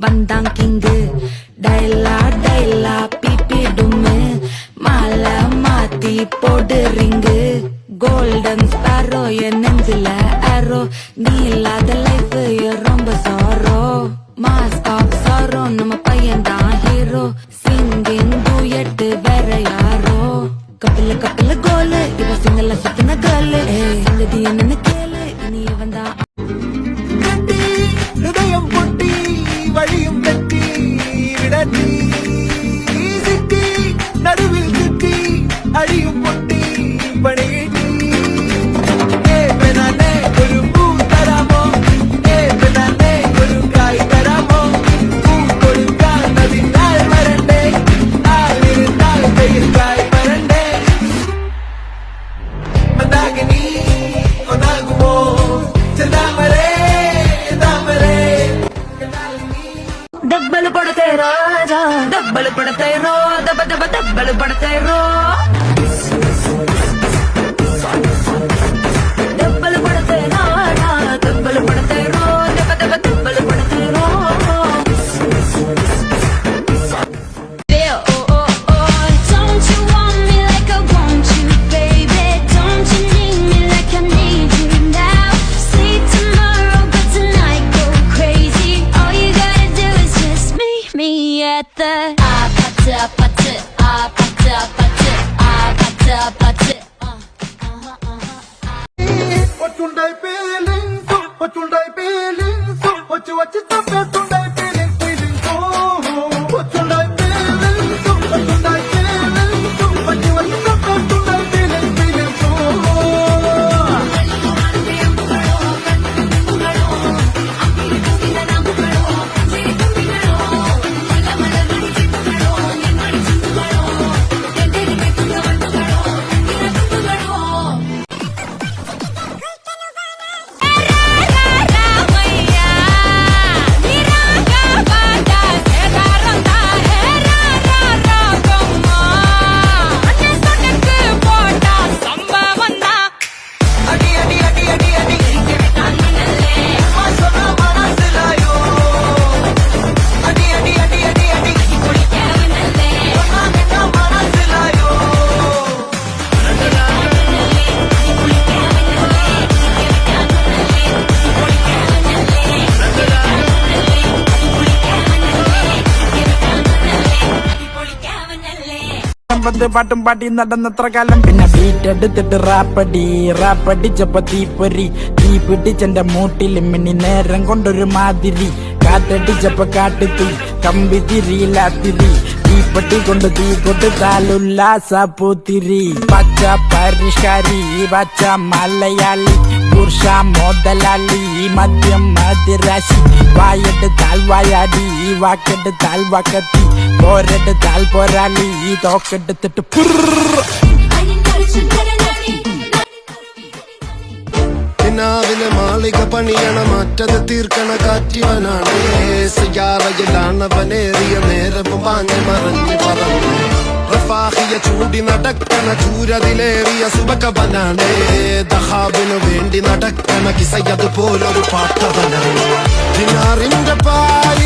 வந்தான் king டைலா டைலா BP டும்மு மாலை மாத்தி போடு ரிங்கு கோல்டன் ஸ்பாரோ என் நெஞ்சில ஆரோ நீ இல்லாத லைஃப் ரொம்ப சாரோ மாஸ்க் ஆஃப் சாரோ நம்ம பையன் தான் ஹீரோ சிங்கிங் டூயட் வேற யாரோ கப்பில கப்பில கோலு இவ சிங்கல சுத்தின கேளு சங்கதி என்னன்னு கேளு இனி வந்தா ஹிருதயம் பொட்டி வழியும் கட்டி விடட்டி சிக்கி நடுவில் சிக்கி அழியும் பொட்டி பணியிட்டி பெண்ணே ஒரு பூ தராமோ பெண்ணே ஒரு காய் தராமோ பூ கொடுத்தால் நதினால் மரண்டே ஆள் இருந்தால் பெயர் காய் மரண்டே மந்தாகினி ஒன்னாகுமோ செந்தாமரே दब्बल पड़ते राजा दब्बल पड़ते रो दब दब दब्बल पड़ते रो दब्बल पड़ते राजा दब्बल पड़ते रो दब दब दब्बल पड़ते रो Don't you want me like I want you, baby? Don't you need me like I need you now? See tomorrow, but tonight go crazy. All you gotta do is just meet me at the Ochundai feeling so, ochundai feeling so, ochu tape ochundai feeling feeling so, ochundai feeling so, ochundai feeling so, ochu tape ochundai feeling feeling so. പാട്ടും പാട്ടി നടന്നത്ര കാലം പിന്നെ beat എടുത്തിട്ട് റാപ്പടി ചപ്പത്തി പൊരി തീ പിടിച്ചെന്റെ മൂട്ടിൽ മിന്നി നേരം കൊണ്ടൊരു മാതിരി കാറ്റടിച്ചപ്പ കാട്ടുതീ കമ്പി തിരിയില്ലാത്തിരി തീപ്പെട്ടി കൊണ്ട് തീ കൊടുത്താലുല്ലാസ പൂത്തിരി പച്ച പരിഷ്കാരി പച്ച മലയാളി പുരുഷ മുതലാളി മദ്യം മതിരാശി വായെടുത്താൽ വായാടി വാക്കെടുത്താൽ വാക്കത്തി പോരെടുത്താൽ പോരാളി തോക്കെടുത്തിട്ട് നാവിലെ മാളിക പണിയണ മറ്റത് തീർക്കണ കാറ്റിവനാണ് സിയാറയിലാണവനേറിയ നേരവും പാഞ്ഞ് മറഞ്ഞു പറന്നു റഫാഹിയ ചൂടി നടക്കണ ചൂരതിലേറിയ സുബകവനാണ് ദഹാബിനു വേണ്ടി നടക്കണ കിസയതുപോലൊരു പാട്ടവനാണ് ദിനാറിന്റെ പായ